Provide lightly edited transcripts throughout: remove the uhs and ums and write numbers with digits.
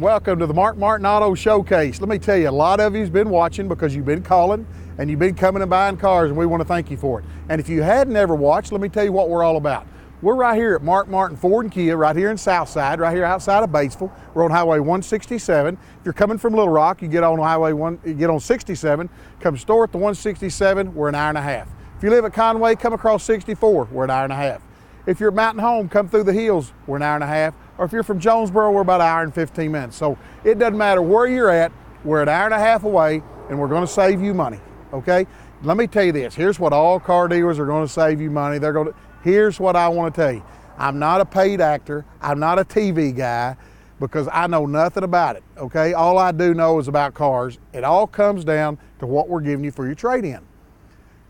and welcome to the Mark Martin Auto Showcase. Let me tell you, a lot of you's been watching because you've been calling and you've been coming and buying cars, and we want to thank you for it. And if you hadn't ever watched, let me tell you what we're all about. We're right here at Mark Martin Ford and Kia, right here in Southside, right here outside of Batesville. We're on Highway 167. If you're coming from Little Rock, you get on Highway 1, you get on 67, come store at the 167, we're an hour and a half. If you live at Conway, come across 64, we're an hour and a half. If you're at Mountain Home, come through the hills, we're an hour and a half. Or if you're from Jonesboro, we're about an hour and 15 minutes. So it doesn't matter where you're at, we're an hour and a half away, and we're going to save you money, okay? Let me tell you this, here's what all car dealers are going to save you money. Here's what I want to tell you. I'm not a paid actor, I'm not a TV guy, because I know nothing about it, okay? All I do know is about cars. It all comes down to what we're giving you for your trade-in,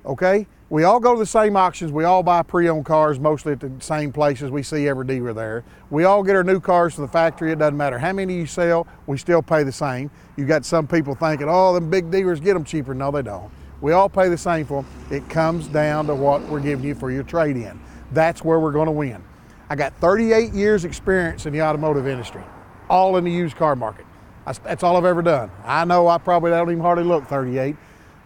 okay? We all go to the same auctions. We all buy pre-owned cars, mostly at the same places. We see every dealer there. We all get our new cars from the factory. It doesn't matter how many you sell, we still pay the same. You got some people thinking, oh, them big dealers get them cheaper. No, they don't. We all pay the same for them. It comes down to what we're giving you for your trade-in. That's where we're going to win. I got 38 years experience in the automotive industry, all in the used car market. That's all I've ever done. I know I probably don't even hardly look 38,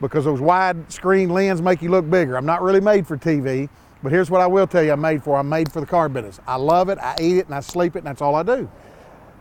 because those wide screen lenses make you look bigger. I'm not really made for TV, but here's what I will tell you I'm made for. I'm made for the car business. I love it, I eat it, and I sleep it, and that's all I do.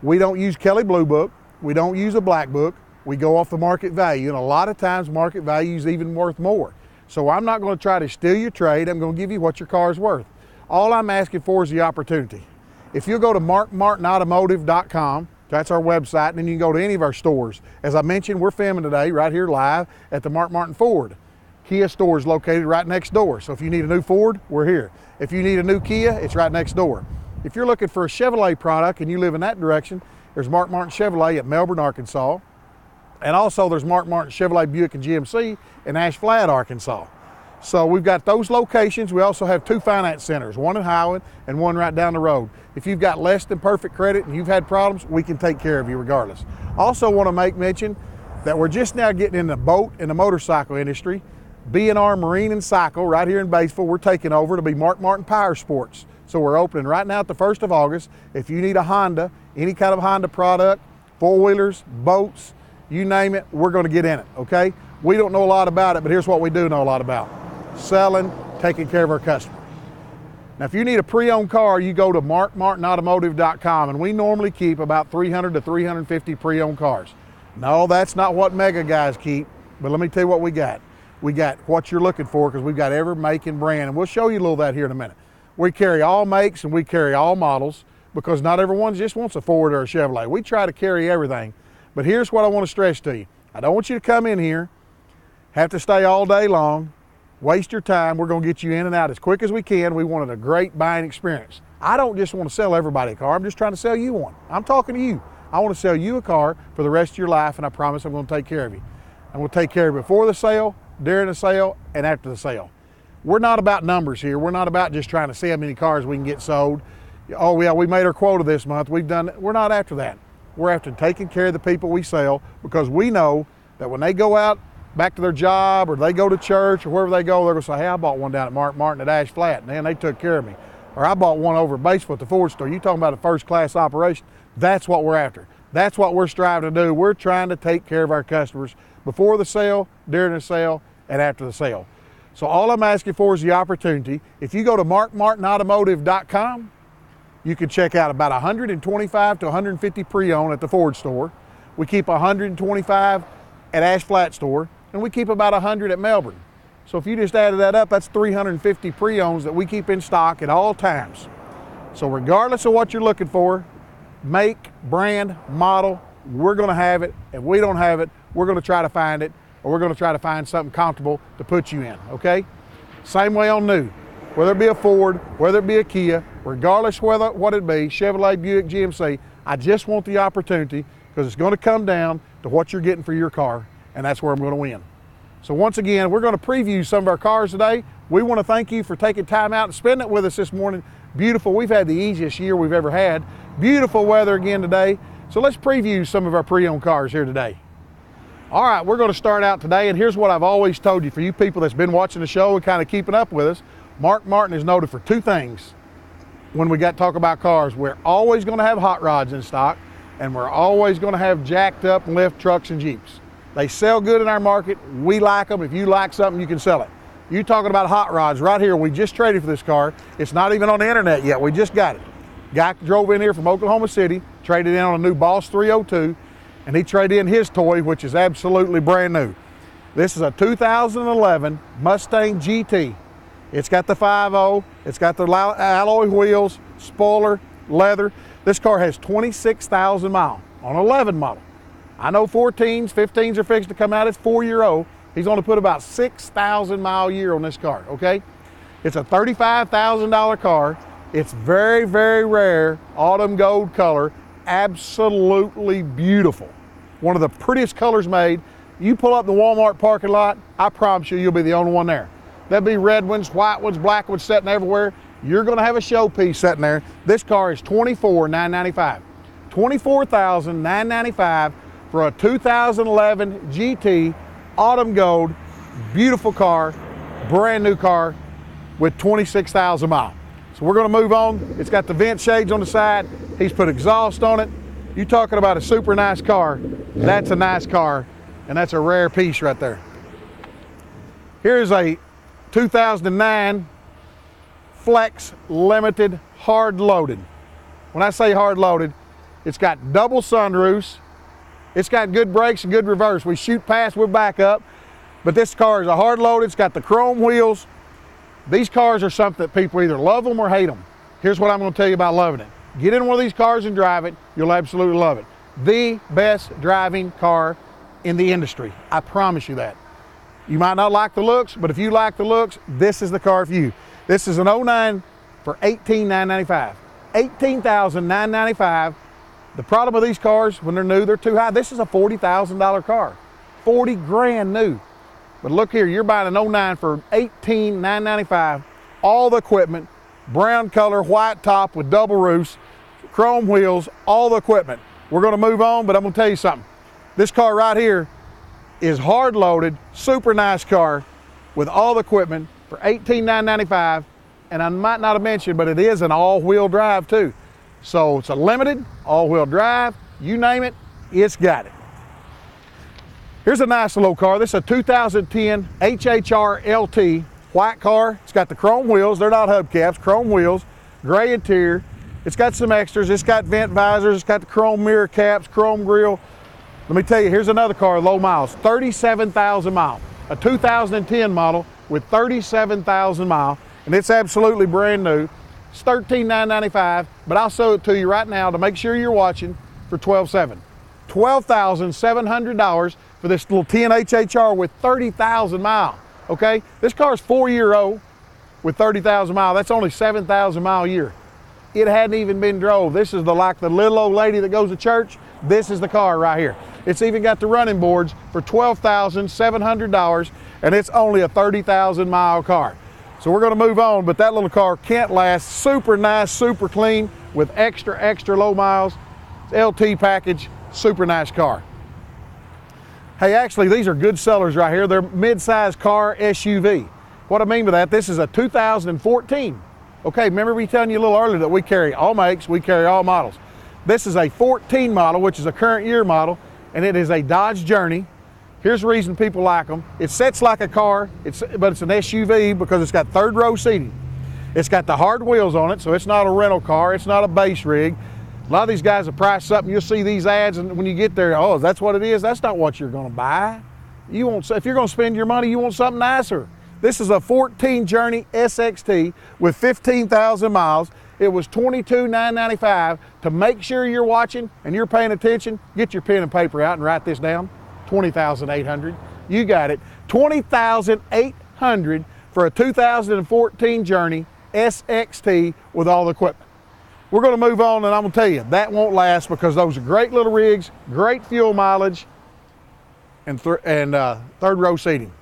We don't use Kelley Blue Book. We don't use a black book. We go off the market value, and a lot of times market value is even worth more. So I'm not going to try to steal your trade. I'm going to give you what your car is worth. All I'm asking for is the opportunity. If you'll go to markmartinautomotive.com, that's our website, and then you can go to any of our stores. As I mentioned, we're filming today right here live at the Mark Martin Ford. Kia store is located right next door. So if you need a new Ford, we're here. If you need a new Kia, it's right next door. If you're looking for a Chevrolet product and you live in that direction, there's Mark Martin Chevrolet at Melbourne, Arkansas. And also there's Mark Martin Chevrolet Buick and GMC in Ash Flat, Arkansas. So we've got those locations. We also have two finance centers, one in Highland and one right down the road. If you've got less than perfect credit and you've had problems, we can take care of you regardless. Also want to make mention that we're just now getting in the boat and the motorcycle industry. B&R Marine and Cycle right here in Batesville, we're taking over to be Mark Martin Power Sports. So we're opening right now at the 1st of August. If you need a Honda, any kind of Honda product, four-wheelers, boats, you name it, we're going to get in it, okay? We don't know a lot about it, but here's what we do know a lot about. Selling, taking care of our customers. Now, if you need a pre-owned car, you go to markmartinautomotive.com, and we normally keep about 300 to 350 pre-owned cars. No, that's not what mega guys keep, but let me tell you what we got. We got what you're looking for, because we've got every make and brand, and we'll show you a little of that here in a minute. We carry all makes and we carry all models, because not everyone just wants a Ford or a Chevrolet. We try to carry everything, but here's what I want to stress to you. I don't want you to come in here, have to stay all day long, waste your time. We're going to get you in and out as quick as we can. We wanted a great buying experience. I don't just want to sell everybody a car. I'm just trying to sell you one. I'm talking to you. I want to sell you a car for the rest of your life, and I promise I'm going to take care of you. I'm going to take care of you before the sale, during the sale, and after the sale. We're not about numbers here. We're not about just trying to see how many cars we can get sold. Oh yeah, we made our quota this month. We've done it. We're not after that. We're after taking care of the people we sell, because we know that when they go out back to their job, or they go to church, or wherever they go, they're going to say, hey, I bought one down at Mark Martin at Ash Flat, man, they took care of me. Or I bought one over at Batesville at the Ford store. You talking about a first-class operation? That's what we're after. That's what we're striving to do. We're trying to take care of our customers before the sale, during the sale, and after the sale. So all I'm asking for is the opportunity. If you go to markmartinautomotive.com, you can check out about 125 to 150 pre-owned at the Ford store. We keep 125 at Ash Flat store, and we keep about 100 at Melbourne. So if you just added that up, that's 350 pre-owns that we keep in stock at all times. So regardless of what you're looking for, make, brand, model, we're going to have it. If we don't have it, we're going to try to find it, or we're going to try to find something comfortable to put you in, okay? Same way on new. Whether it be a Ford, whether it be a Kia, regardless what it be, Chevrolet, Buick, GMC, I just want the opportunity, because it's going to come down to what you're getting for your car, and that's where I'm going to win. So once again, we're going to preview some of our cars today. We want to thank you for taking time out and spending it with us this morning. Beautiful. We've had the easiest year we've ever had. Beautiful weather again today. So let's preview some of our pre-owned cars here today. All right, we're going to start out today, and here's what I've always told you. For you people that's been watching the show and kind of keeping up with us, Mark Martin is noted for two things when we got to talk about cars. We're always going to have hot rods in stock, and we're always going to have jacked up lift trucks and Jeeps. They sell good in our market. We like them. If you like something, you can sell it. You talking about hot rods right here. We just traded for this car. It's not even on the internet yet. We just got it. Guy drove in here from Oklahoma City, traded in on a new Boss 302, and he traded in his toy, which is absolutely brand new. This is a 2011 Mustang GT. It's got the 5.0, it's got the alloy wheels, spoiler, leather. This car has 26,000 miles on 11 model. I know 14s, 15s are fixed to come out. It's 4-year-old. He's only put about 6,000 mile a year on this car, okay? It's a $35,000 car. It's very, very rare, autumn gold color, absolutely beautiful. One of the prettiest colors made. You pull up the Walmart parking lot, I promise you, you'll be the only one there. There'll be red ones, white ones, black ones sitting everywhere. You're gonna have a showpiece sitting there. This car is $24,995. $24,995 for a 2011 GT, autumn gold, beautiful car, brand new car with 26,000 miles. So we're gonna move on. It's got the vent shades on the side. He's put exhaust on it. You talking about a super nice car. That's a nice car, and that's a rare piece right there. Here's a 2009 Flex Limited hard loaded. When I say hard loaded, it's got double sunroofs. It's got good brakes and good reverse. We shoot past, we'll back up. But this car is a hard loaded. It's got the chrome wheels. These cars are something that people either love them or hate them. Here's what I'm going to tell you about loving it. Get in one of these cars and drive it. You'll absolutely love it. The best driving car in the industry. I promise you that. You might not like the looks, but if you like the looks, this is the car for you. This is an 09 for $18,995. $18,995. The problem with these cars, when they're new, they're too high. This is a $40,000 car. 40 grand new. But look here, you're buying an 09 for $18,995. All the equipment, brown color, white top with double roofs, chrome wheels, all the equipment. We're gonna move on, but I'm gonna tell you something. This car right here is hard loaded, super nice car with all the equipment for $18,995. And I might not have mentioned, but it is an all-wheel drive too. So it's a limited, all-wheel drive, you name it, it's got it. Here's a nice little car. This is a 2010 HHR LT, white car. It's got the chrome wheels, they're not hubcaps, chrome wheels, gray interior. It's got some extras, it's got vent visors, it's got the chrome mirror caps, chrome grille. Let me tell you, here's another car, low miles, 37,000 miles. A 2010 model with 37,000 miles, and it's absolutely brand new. It's $13,995, but I'll show it to you right now to make sure you're watching for $12,700. $12,700 for this little 10 HHR with 30,000 miles, okay? This car's 4-year-old with 30,000 miles. That's only 7,000 miles a year. It hadn't even been drove. This is like the little old lady that goes to church. This is the car right here. It's even got the running boards for $12,700, and it's only a 30,000 mile car. So we're gonna move on, but that little car can't last. Super nice, super clean with extra, extra low miles. It's LT package, super nice car. Hey, actually, these are good sellers right here. They're mid-size car SUV. What I mean by that, this is a 2014. Okay, remember me telling you a little earlier that we carry all makes, we carry all models. This is a 14 model, which is a current year model, and it is a Dodge Journey. Here's the reason people like them. It sits like a car, but it's an SUV because it's got third row seating. It's got the hard wheels on it, so it's not a rental car, it's not a base rig. A lot of these guys will price something, you'll see these ads, and when you get there, oh, that's what it is? That's not what you're gonna buy. You want, if you're gonna spend your money, you want something nicer. This is a 14 Journey SXT with 15,000 miles. It was $22,995. To make sure you're watching and you're paying attention, get your pen and paper out and write this down. $20,800. You got it. $20,800 for a 2014 Journey SXT with all the equipment. We're going to move on, and I'm going to tell you, that won't last because those are great little rigs, great fuel mileage, and third row seating.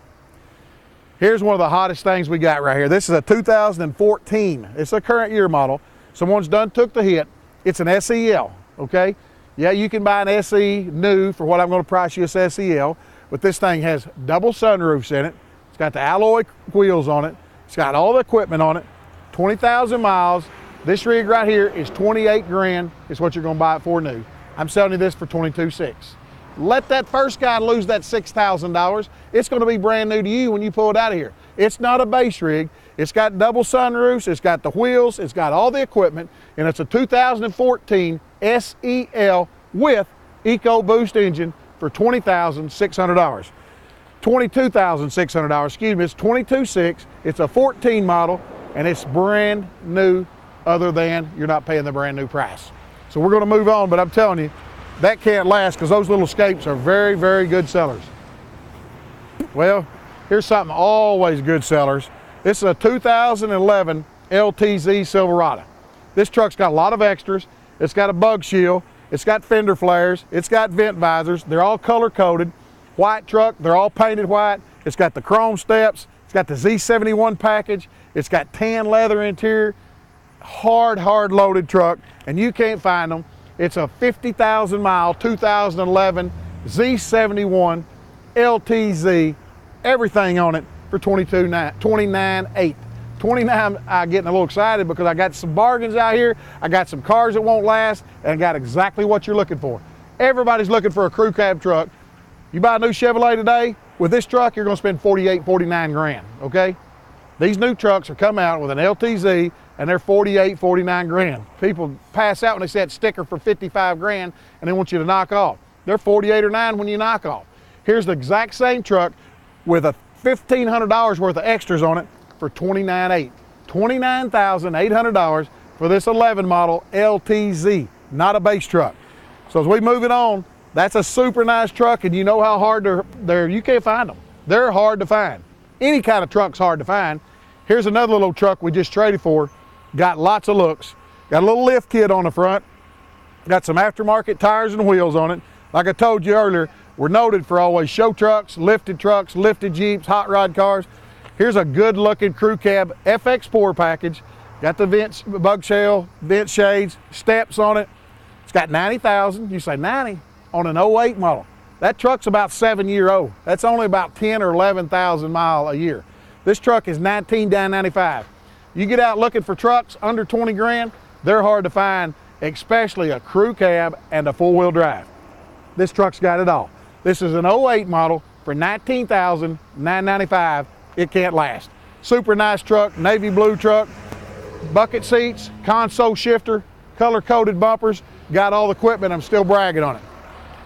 Here's one of the hottest things we got right here. This is a 2014. It's a current year model. Someone's took the hit. It's an SEL, okay? Yeah, you can buy an SE new for what I'm going to price you as SEL, but this thing has double sunroofs in it. It's got the alloy wheels on it. It's got all the equipment on it. 20,000 miles. This rig right here is 28 grand. Is what you're going to buy it for new. I'm selling you this for $22,600. Let that first guy lose that $6,000. It's going to be brand new to you when you pull it out of here. It's not a base rig. It's got double sunroofs. It's got the wheels. It's got all the equipment. And it's a 2014 SEL with EcoBoost engine for $20,600. $22,600, excuse me, it's $22,600. It's a 14 model and it's brand new, other than you're not paying the brand new price. So we're going to move on, but I'm telling you, that can't last because those little Escapes are very, very good sellers. Well, here's something always good sellers. This is a 2011 LTZ Silverado. This truck's got a lot of extras. It's got a bug shield. It's got fender flares. It's got vent visors. They're all color coded. White truck, they're all painted white. It's got the chrome steps. It's got the Z71 package. It's got tan leather interior. Hard loaded truck, and you can't find them. It's a 50,000 mile 2011 Z71 LTZ, everything on it for $29,800. $29,000. I'm getting a little excited because I got some bargains out here. I got some cars that won't last, and I got exactly what you're looking for. Everybody's looking for a crew cab truck. You buy a new Chevrolet today, with this truck, you're gonna spend 48, 49 grand, okay? These new trucks are coming out with an LTZ, and they're 48, 49 grand. People pass out when they see that sticker for 55 grand, and they want you to knock off. They're 48 or 9 when you knock off. Here's the exact same truck with a $1,500 worth of extras on it for $29,800. $29,800 for this 11 model LTZ, not a base truck. So as we move it on, that's a super nice truck, and you know how hard you can't find them. They're hard to find. Any kind of truck's hard to find. Here's another little truck we just traded for. Got lots of looks. Got a little lift kit on the front. Got some aftermarket tires and wheels on it. Like I told you earlier, we're noted for always show trucks, lifted Jeeps, hot rod cars. Here's a good looking crew cab FX4 package. Got the vents, bug shell, vent shades, steps on it. It's got 90,000. You say 90 on an 08 model. That truck's about 7-year-old. That's only about 10 or 11,000 mile a year. This truck is $19,995. You get out looking for trucks under 20 grand, they're hard to find, especially a crew cab and a four-wheel drive. This truck's got it all. This is an 08 model for $19,995. It can't last. Super nice truck, navy blue truck, bucket seats, console shifter, color-coded bumpers, got all the equipment. I'm still bragging on it.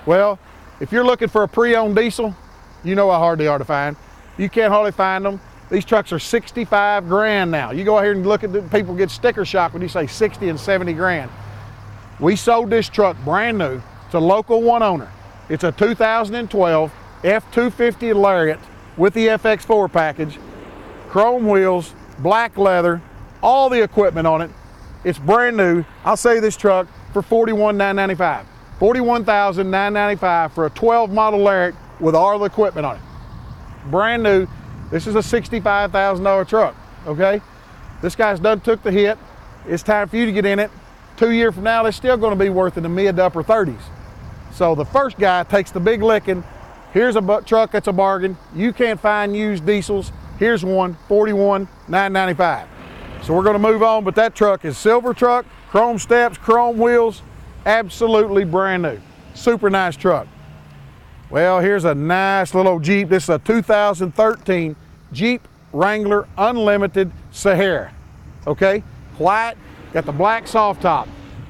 Well, if you're looking for a pre-owned diesel, you know how hard they are to find. You can't hardly find them. These trucks are 65 grand now. You go out here and look at the people get sticker shock when you say 60 and 70 grand. We sold this truck brand new to local one owner. It's a 2012 F250 Lariat with the FX4 package, chrome wheels, black leather, all the equipment on it. It's brand new. I'll sell you this truck for $41,995. $41,995 for a 12 model Lariat with all the equipment on it. Brand new. This is a $65,000 truck, okay? This guy's done took the hit. It's time for you to get in it. 2 years from now, they're still gonna be worth in the mid to upper 30s. So the first guy takes the big licking. Here's a truck that's a bargain. You can't find used diesels. Here's one, $41,995. So we're gonna move on, but that truck is silver truck, chrome steps, chrome wheels, absolutely brand new. Super nice truck. Well, here's a nice little Jeep. This is a 2013 Jeep Wrangler Unlimited Sahara, okay? White, got the black soft top.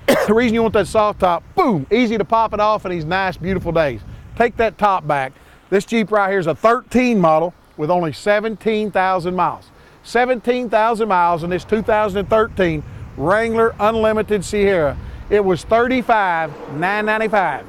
The reason you want that soft top, boom, easy to pop it off in these nice, beautiful days. Take that top back. This Jeep right here is a 13 model with only 17,000 miles. 17,000 miles in this 2013 Wrangler Unlimited Sahara. It was $35,995.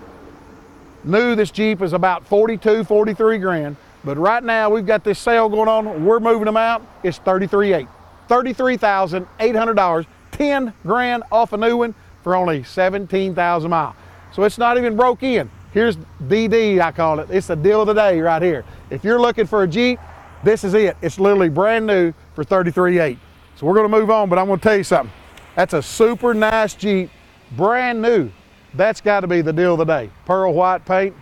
New, this Jeep is about 42, 43 grand, but right now we've got this sale going on. We're moving them out. It's $33,800. $33,800, 10 grand off a new one for only 17,000 miles. So it's not even broke in. Here's DD, I call it. It's the deal of the day right here. If you're looking for a Jeep, this is it. It's literally brand new for $33,800. So we're gonna move on, but I'm gonna tell you something. That's a super nice Jeep, brand new. That's gotta be the deal of the day. Pearl white paint.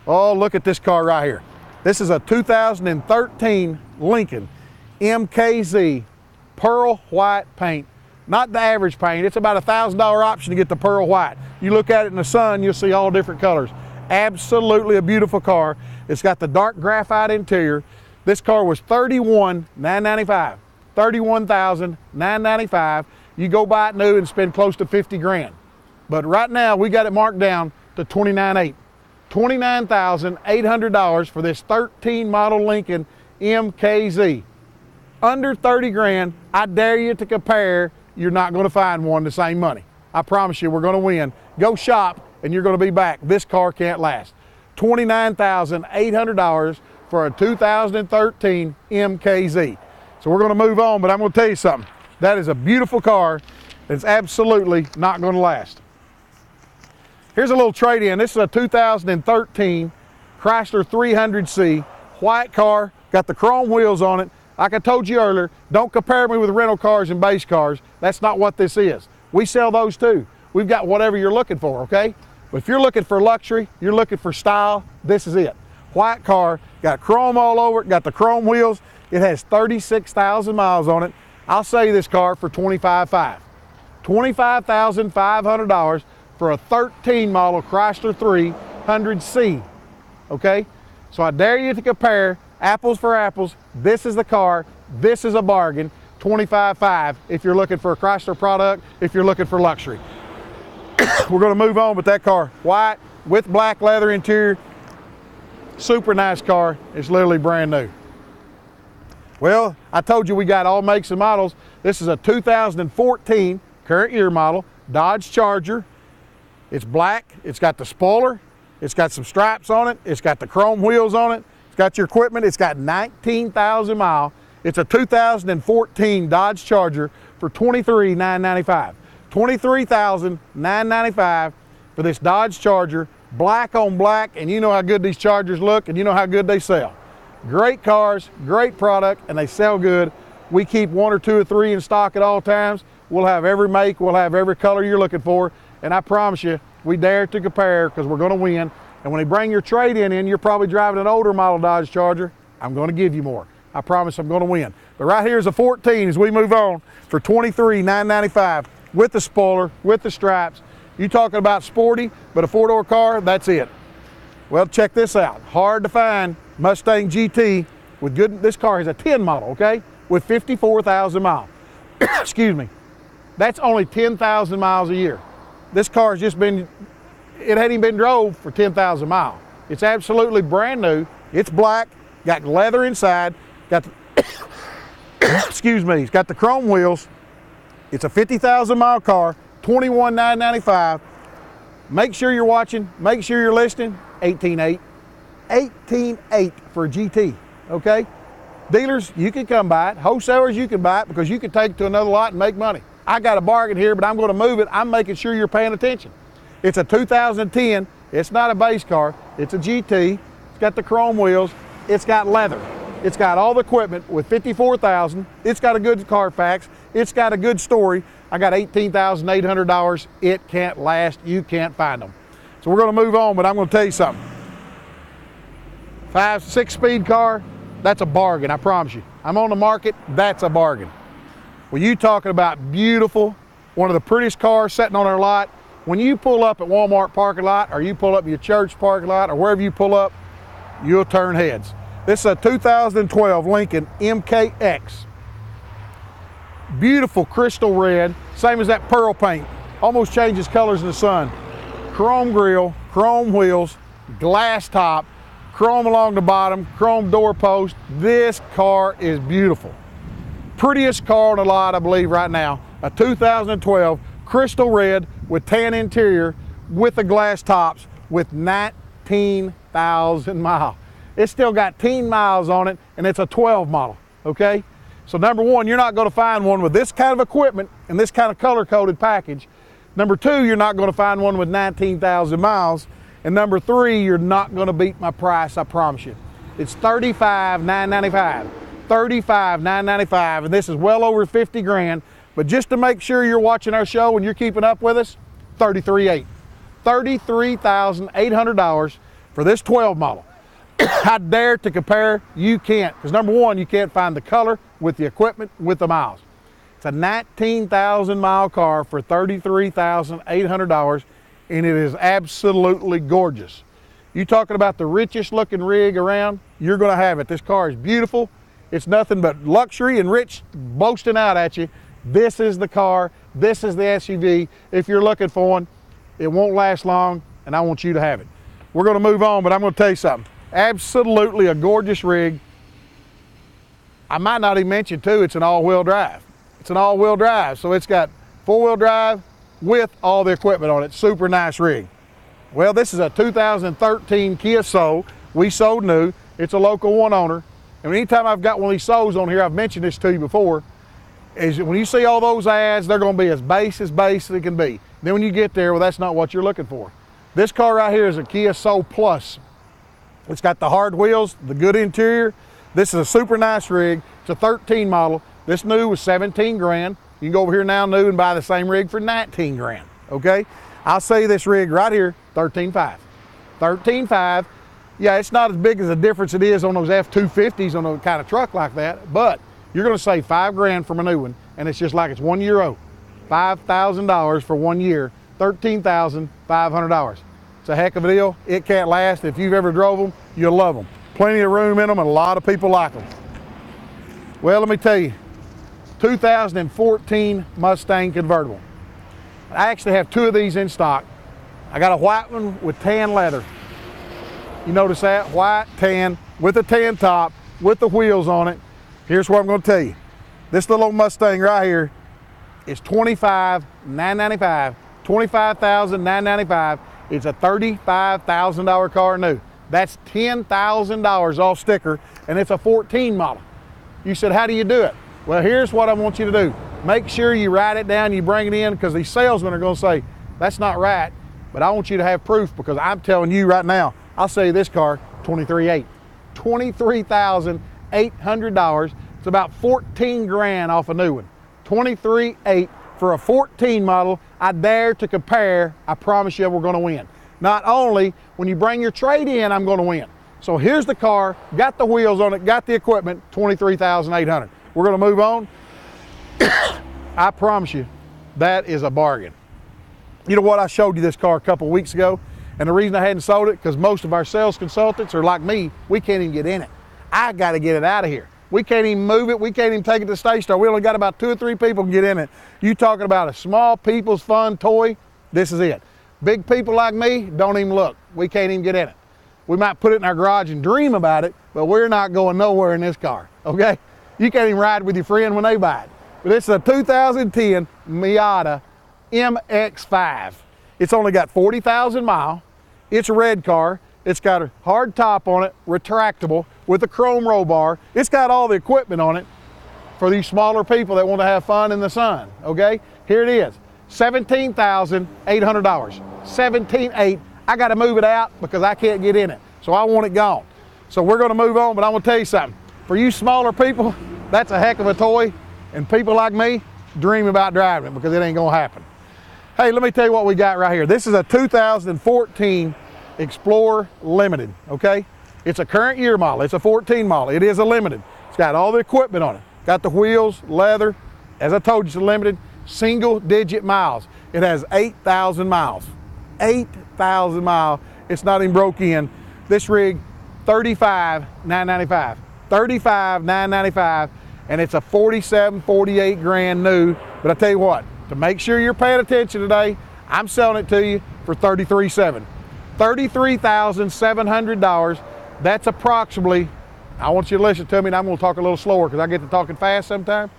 Oh, look at this car right here. This is a 2013 Lincoln MKZ pearl white paint Not the average paint. It's about a $1,000 option to get the pearl white. You look at it in the sun, you'll see all different colors. Absolutely a beautiful car. It's got the dark graphite interior. This car was $31,995. $31,995. You go buy it new and spend close to 50 grand. But right now we got it marked down to $29,800. $29,800 for this 13 model Lincoln MKZ. Under 30 grand, I dare you to compare. You're not going to find one the same money. I promise you, we're going to win. Go shop and you're going to be back. This car can't last. $29,800 for a 2013 MKZ. So we're going to move on, but I'm going to tell you something. That is a beautiful car that's absolutely not going to last. Here's a little trade-in. This is a 2013 Chrysler 300C, white car, got the chrome wheels on it. Like I told you earlier, don't compare me with rental cars and base cars. That's not what this is. We sell those too. We've got whatever you're looking for, okay? But if you're looking for luxury, you're looking for style, this is it. White car, got chrome all over it, got the chrome wheels. It has 36,000 miles on it. I'll sell you this car for $25,500. $25,500 for a 13 model Chrysler 300C, okay? So I dare you to compare apples for apples. This is the car, this is a bargain. $25,500 if you're looking for a Chrysler product, if you're looking for luxury. We're going to move on with that car. White with black leather interior. Super nice car. It's literally brand new. Well, I told you we got all makes and models. This is a 2014 current year model Dodge Charger. It's black. It's got the spoiler. It's got some stripes on it. It's got the chrome wheels on it. It's got your equipment. It's got 19,000 miles. It's a 2014 Dodge Charger for $23,995. $23,995 for this Dodge Charger, black on black, and you know how good these Chargers look and you know how good they sell. Great cars, great product, and they sell good. We keep 1 or 2 or 3 in stock at all times. We'll have every make, we'll have every color you're looking for, and I promise you, we dare to compare because we're going to win. And when they bring your trade-in in, you're probably driving an older model Dodge Charger. I'm going to give you more. I promise I'm going to win. But right here is a 14 as we move on for $23,995 with the spoiler, with the stripes. You talking about sporty, but a 4-door car, that's it. Well, check this out. Hard to find Mustang GT with good, this car is a 10 model, okay? With 54,000 miles. Excuse me. That's only 10,000 miles a year. This car has just been, it hadn't even been drove for 10,000 miles. It's absolutely brand new. It's black, got leather inside, got the, excuse me, it's got the chrome wheels. It's a 50,000 mile car, $21,995. Make sure you're watching, make sure you're listening. 18.8. 18.8 for a GT, okay? Dealers, you can come buy it. Wholesalers, you can buy it because you can take it to another lot and make money. I got a bargain here, but I'm going to move it. I'm making sure you're paying attention. It's a 2010. It's not a base car. It's a GT. It's got the chrome wheels. It's got leather. It's got all the equipment with 54,000. It's got a good Carfax. It's got a good story. I got $18,800. It can't last. You can't find them. So we're going to move on, but I'm going to tell you something. 5, 6-speed car, that's a bargain, I promise you. I'm on the market, that's a bargain. Well, you talking about beautiful, one of the prettiest cars sitting on our lot. When you pull up at Walmart parking lot, or you pull up at your church parking lot, or wherever you pull up, you'll turn heads. This is a 2012 Lincoln MKX. Beautiful crystal red, same as that pearl paint. Almost changes colors in the sun. Chrome grille, chrome wheels, glass top, chrome along the bottom, chrome door post. This car is beautiful. Prettiest car on the lot, I believe, right now. A 2012 crystal red with tan interior with the glass tops with 19,000 miles. It's still got 10 miles on it, and it's a 12 model, okay? So number one, you're not gonna find one with this kind of equipment and this kind of color-coded package. Number two, you're not gonna find one with 19,000 miles. And number three, you're not gonna beat my price, I promise you. It's $35,995. $35,995, and this is well over 50 grand. But just to make sure you're watching our show and you're keeping up with us, $33,800. $33,800 for this 12 model. I dare to compare, you can't. Because number one, you can't find the color with the equipment, with the miles. It's a 19,000 mile car for $33,800, and it is absolutely gorgeous. You talking about the richest looking rig around, you're gonna have it. This car is beautiful. It's nothing but luxury and rich boasting out at you. This is the car, this is the SUV. If you're looking for one, it won't last long, and I want you to have it. We're gonna move on, but I'm gonna tell you something. Absolutely a gorgeous rig. I might not even mention too, it's an all-wheel drive. It's an all-wheel drive, so it's got four-wheel drive with all the equipment on it. Super nice rig. Well, this is a 2013 Kia Soul. We sold new. It's a local one owner. And anytime I've got one of these Souls on here, I've mentioned this to you before, is when you see all those ads, they're gonna be as base as they can be. Then when you get there, well, that's not what you're looking for. This car right here is a Kia Soul Plus. It's got the hard wheels, the good interior. This is a super nice rig. It's a 13 model. This new was 17 grand. You can go over here now new and buy the same rig for 19 grand, okay? I'll say this rig right here, 13.5. 13.5. Yeah, it's not as big as the difference it is on those F-250s on a kind of truck like that, but you're gonna save 5 grand from a new one, and it's just like it's 1 year old. $5,000 for 1 year, $13,500. It's a heck of a deal. It can't last. If you've ever drove them, you'll love them. Plenty of room in them, and a lot of people like them. Well, let me tell you, 2014 Mustang convertible. I actually have 2 of these in stock. I got a white one with tan leather. You notice that? White, tan, with a tan top, with the wheels on it. Here's what I'm gonna tell you. This little old Mustang right here is $25,995. $25,995. It's a $35,000 car new. That's $10,000 off sticker, and it's a 14 model. You said, how do you do it? Well, here's what I want you to do. Make sure you write it down, you bring it in, because these salesmen are gonna say, that's not right, but I want you to have proof, because I'm telling you right now, I'll sell you this car, $23,800. $23,800. It's about 14 grand off a new one. $23,800 for a 14 model. I dare to compare. I promise you we're gonna win. Not only when you bring your trade in, I'm gonna win. So here's the car, got the wheels on it, got the equipment, $23,800. We're gonna move on. I promise you, that is a bargain. You know what, I showed you this car a couple weeks ago, and the reason I hadn't sold it, because most of our sales consultants are like me, we can't even get in it. I gotta get it out of here. We can't even move it, we can't even take it to State Store. We only got about 2 or 3 people can get in it. You talking about a small people's fun toy, this is it. Big people like me, don't even look. We can't even get in it. We might put it in our garage and dream about it, but we're not going nowhere in this car, okay? You can't even ride with your friend when they buy it. But it's a 2010 Miata MX-5. It's only got 40,000 miles. It's a red car. It's got a hard top on it, retractable, with a chrome roll bar. It's got all the equipment on it for these smaller people that want to have fun in the sun, okay? Here it is, $17,800. $17,800. I got to move it out because I can't get in it. So I want it gone. So we're going to move on, but I'm going to tell you something. For you smaller people, that's a heck of a toy. And people like me dream about driving it because it ain't going to happen. Hey, let me tell you what we got right here. This is a 2014 Explorer Limited, okay? It's a current year model. It's a 14 model. It is a limited. It's got all the equipment on it. Got the wheels, leather. As I told you, it's a limited, single digit miles. It has 8,000 miles. 8,000 miles. It's not even broke in. This rig, $35,995. $35,995, and it's a 47, 48 grand new. But I tell you what, to make sure you're paying attention today, I'm selling it to you for $33,700. $33,700. That's approximately, I want you to listen to me, and I'm going to talk a little slower because I get to talking fast sometimes.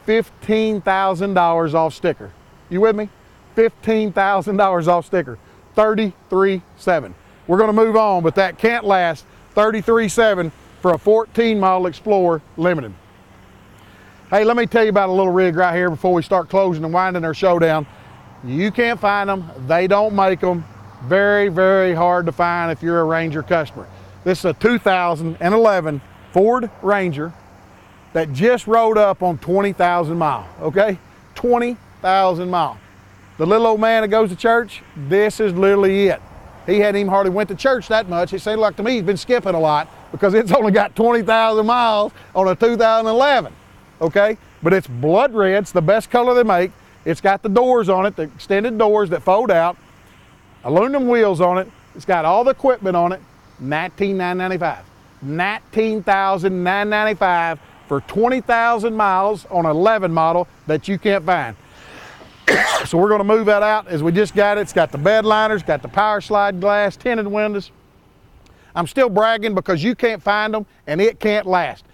$15,000 off sticker. You with me? $15,000 off sticker. $33,700. We're going to move on, but that can't last. $33,700 for a 14 model Explorer Limited. Hey, let me tell you about a little rig right here before we start closing and winding our show down. You can't find them. They don't make them. Very, very hard to find if you're a Ranger customer. This is a 2011 Ford Ranger that just rode up on 20,000 miles, okay? 20,000 miles. The little old man that goes to church, this is literally it. He hadn't even hardly went to church that much. It seemed like to me he's been skipping a lot because it's only got 20,000 miles on a 2011, okay? but it's blood red. It's the best color they make. It's got the doors on it, the extended doors that fold out, aluminum wheels on it. It's got all the equipment on it. $19,995. $19,995 for 20,000 miles on an 11 model that you can't find. So we're going to move that out as we just got it. It's got the bed liners, got the power slide glass, tinted windows. I'm still bragging because you can't find them and it can't last.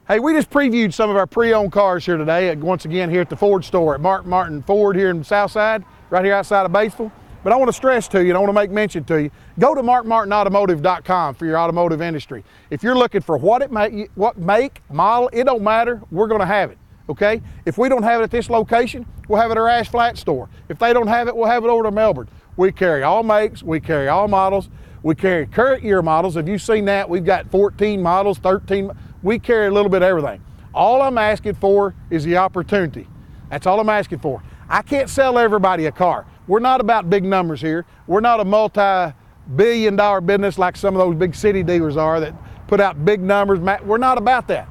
Hey, we just previewed some of our pre-owned cars here today, once again here at the Ford store at Mark Martin Ford here in the South Side, right here outside of Batesville. But I want to stress to you, and I want to make mention to you, go to markmartinautomotive.com for your automotive industry. If you're looking for what make, model, it don't matter, we're going to have it, okay? If we don't have it at this location, we'll have it at our Ash Flat store. If they don't have it, we'll have it over to Melbourne. We carry all makes, we carry all models, we carry current year models. If you've seen that, we've got 14 models, 13, we carry a little bit of everything. All I'm asking for is the opportunity. That's all I'm asking for. I can't sell everybody a car. We're not about big numbers here. We're not a multi-billion-dollar business like some of those big city dealers are that put out big numbers. We're not about that.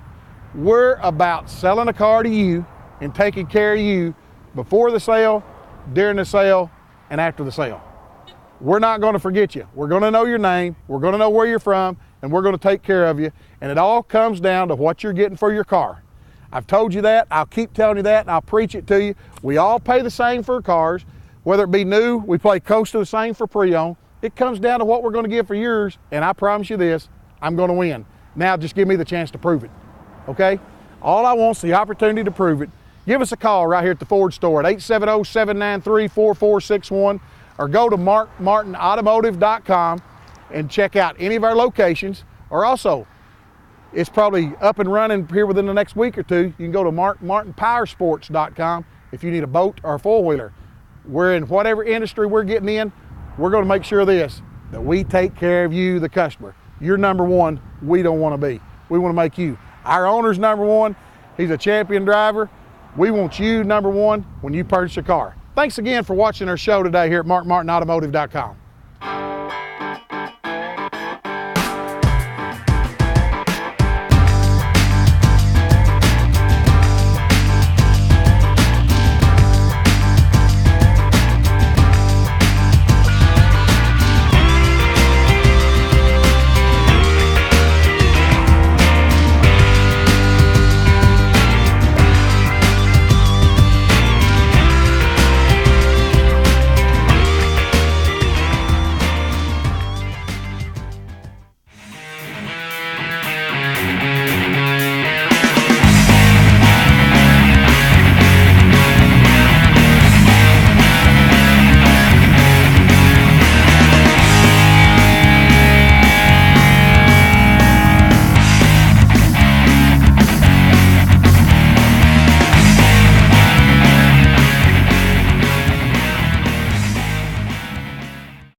We're about selling a car to you and taking care of you before the sale, during the sale, and after the sale. We're not going to forget you. We're going to know your name. We're going to know where you're from, and we're going to take care of you. And it all comes down to what you're getting for your car. I've told you that. I'll keep telling you that, and I'll preach it to you. We all pay the same for cars. Whether it be new, we pay close to the same for pre-owned. It comes down to what we're going to give for yours, and I promise you this, I'm going to win. Now just give me the chance to prove it, okay? All I want is the opportunity to prove it. Give us a call right here at the Ford store at 870-793-4461, or go to markmartinautomotive.com and check out any of our locations, or also, it's probably up and running here within the next week or two. You can go to markmartinpowersports.com if you need a boat or a four-wheeler. We're in whatever industry we're getting in, we're going to make sure that we take care of you, the customer. You're number one, we don't want to be. We want to make you. Our owner's number one, he's a champion driver. We want you number one when you purchase a car. Thanks again for watching our show today here at markmartinautomotive.com.